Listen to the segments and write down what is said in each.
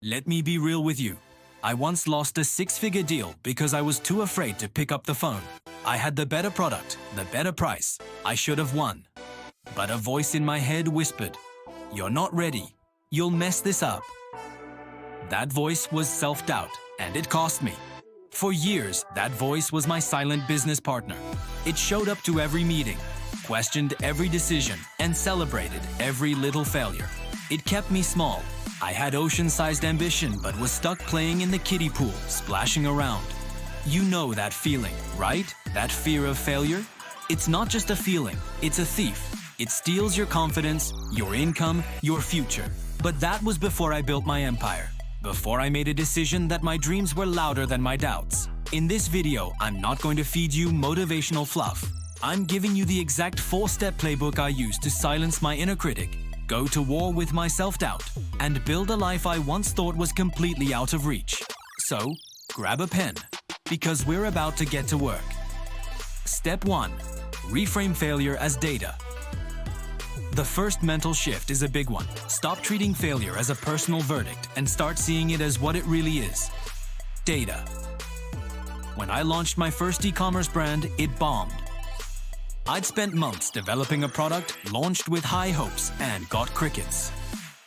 Let me be real with you. I once lost a six-figure deal because I was too afraid to pick up the phone. I had the better product, the better price. I should have won. But a voice in my head whispered, "You're not ready. You'll mess this up." That voice was self-doubt, and it cost me. For years, that voice was my silent business partner. It showed up to every meeting, questioned every decision, and celebrated every little failure. It kept me small. I had ocean-sized ambition but was stuck playing in the kiddie pool, splashing around. You know that feeling, right? That fear of failure? It's not just a feeling, it's a thief. It steals your confidence, your income, your future. But that was before I built my empire. Before I made a decision that my dreams were louder than my doubts. In this video, I'm not going to feed you motivational fluff. I'm giving you the exact 4-step playbook I used to silence my inner critic, go to war with my self-doubt, and build a life I once thought was completely out of reach. So, grab a pen, because we're about to get to work. Step 1. Reframe failure as data. The first mental shift is a big one. Stop treating failure as a personal verdict and start seeing it as what it really is. Data. When I launched my first e-commerce brand, it bombed. I'd spent months developing a product, launched with high hopes, and got crickets.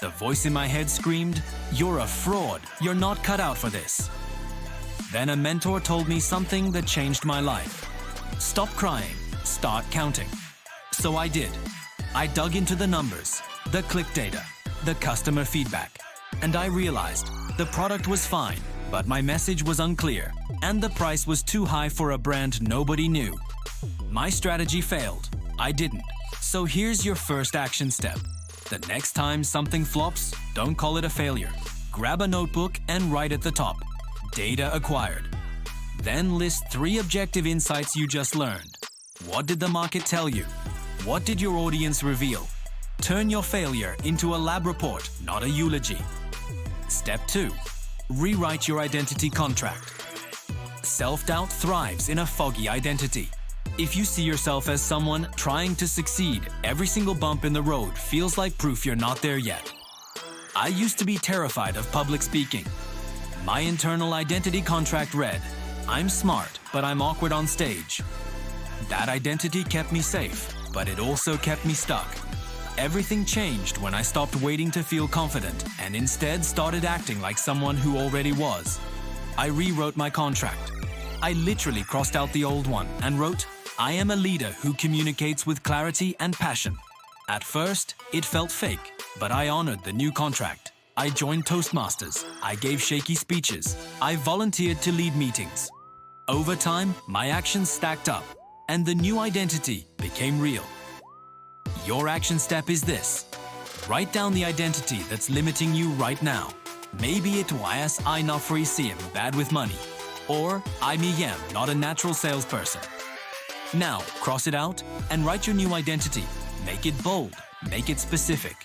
The voice in my head screamed, "You're a fraud. You're not cut out for this." Then a mentor told me something that changed my life. Stop crying, start counting. So I did. I dug into the numbers, the click data, the customer feedback, and I realized the product was fine, but my message was unclear, and the price was too high for a brand nobody knew. My strategy failed. I didn't. So here's your first action step. The next time something flops, don't call it a failure. Grab a notebook and write at the top, "Data acquired." Then list 3 objective insights you just learned. What did the market tell you? What did your audience reveal? Turn your failure into a lab report, not a eulogy. Step 2. Rewrite your identity contract. Self-doubt thrives in a foggy identity. If you see yourself as someone trying to succeed, every single bump in the road feels like proof you're not there yet. I used to be terrified of public speaking. My internal identity contract read, "I'm smart, but I'm awkward on stage." That identity kept me safe, but it also kept me stuck. Everything changed when I stopped waiting to feel confident and instead started acting like someone who already was. I rewrote my contract. I literally crossed out the old one and wrote, "I am a leader who communicates with clarity and passion." At first, it felt fake, but I honored the new contract. I joined Toastmasters, I gave shaky speeches, I volunteered to lead meetings. Over time, my actions stacked up, and the new identity became real. Your action step is this. Write down the identity that's limiting you right now. Maybe it was I not free CM, bad with money. Or I'm EM, not a natural salesperson. Now, cross it out and write your new identity. Make it bold, make it specific.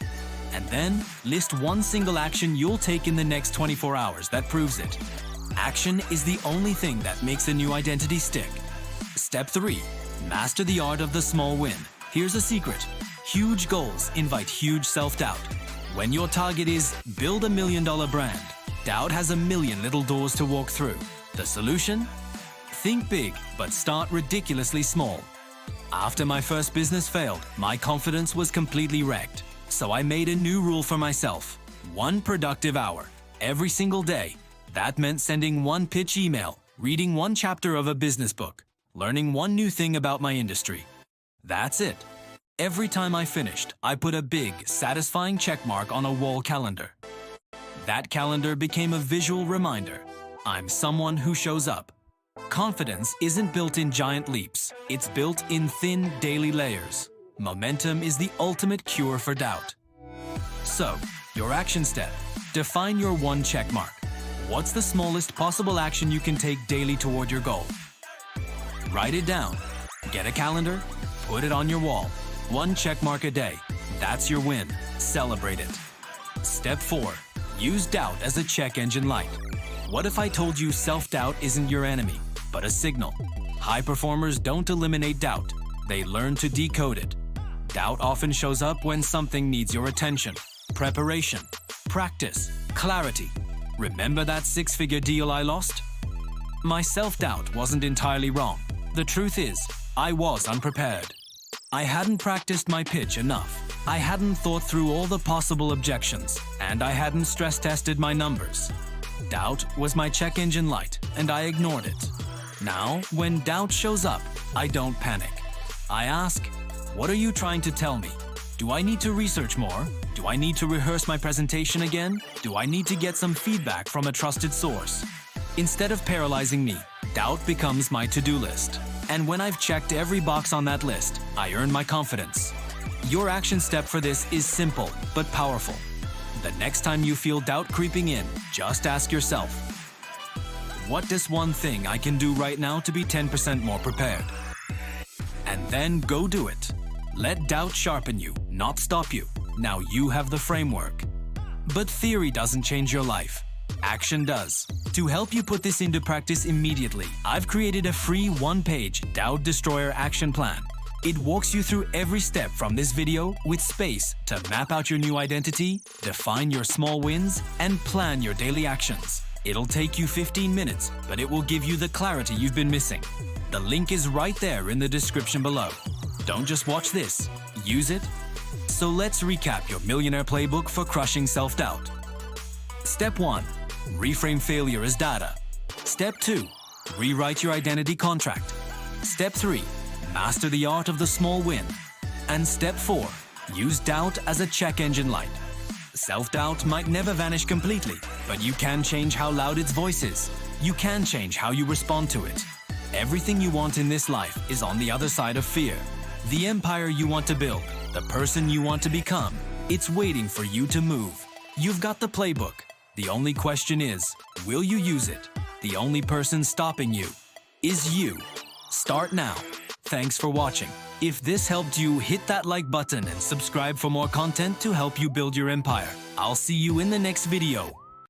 And then, list one single action you'll take in the next 24 hours that proves it. Action is the only thing that makes a new identity stick. Step 3. Master the art of the small win. Here's a secret. Huge goals invite huge self-doubt. When your target is build $1 million brand, doubt has 1 million little doors to walk through. The solution? Think big, but start ridiculously small. After my first business failed, my confidence was completely wrecked. So I made a new rule for myself. 1 productive hour, every single day. That meant sending 1 pitch email, reading 1 chapter of a business book, learning 1 new thing about my industry. That's it. Every time I finished, I put a big, satisfying checkmark on a wall calendar. That calendar became a visual reminder. I'm someone who shows up. Confidence isn't built in giant leaps. It's built in thin, daily layers. Momentum is the ultimate cure for doubt. So, your action step. Define your 1 checkmark. What's the smallest possible action you can take daily toward your goal? Write it down. Get a calendar. Put it on your wall. 1 checkmark a day. That's your win. Celebrate it. Step 4. Use doubt as a check engine light. What if I told you self-doubt isn't your enemy, but a signal? High performers don't eliminate doubt. They learn to decode it. Doubt often shows up when something needs your attention, preparation, practice, clarity. Remember that six-figure deal I lost? My self-doubt wasn't entirely wrong. The truth is, I was unprepared. I hadn't practiced my pitch enough. I hadn't thought through all the possible objections, and I hadn't stress-tested my numbers. Doubt was my check engine light, and I ignored it. Now, when doubt shows up, I don't panic. I ask, what are you trying to tell me? Do I need to research more? Do I need to rehearse my presentation again? Do I need to get some feedback from a trusted source? Instead of paralyzing me, doubt becomes my to-do list. And when I've checked every box on that list, I earn my confidence. Your action step for this is simple but powerful. The next time you feel doubt creeping in, just ask yourself, what is one thing I can do right now to be 10% more prepared? And then go do it. Let doubt sharpen you, not stop you. Now you have the framework. But theory doesn't change your life. Action does. To help you put this into practice immediately, I've created a free one-page Doubt Destroyer action plan. It walks you through every step from this video with space to map out your new identity, define your small wins, and plan your daily actions. It'll take you 15 minutes, but it will give you the clarity you've been missing. The link is right there in the description below. Don't just watch this, use it. So let's recap your Millionaire playbook for crushing self-doubt. Step 1. Reframe failure as data. Step 2. Rewrite your identity contract. Step 3. Master the art of the small win. And Step 4. Use doubt as a check engine light. Self-doubt might never vanish completely, but you can change how loud its voice is. You can change how you respond to it. Everything you want in this life is on the other side of fear. The empire you want to build, the person you want to become, it's waiting for you to move. You've got the playbook. The only question is, will you use it? The only person stopping you is you. Start now. Thanks for watching. If this helped you, hit that like button and subscribe for more content to help you build your empire. I'll see you in the next video.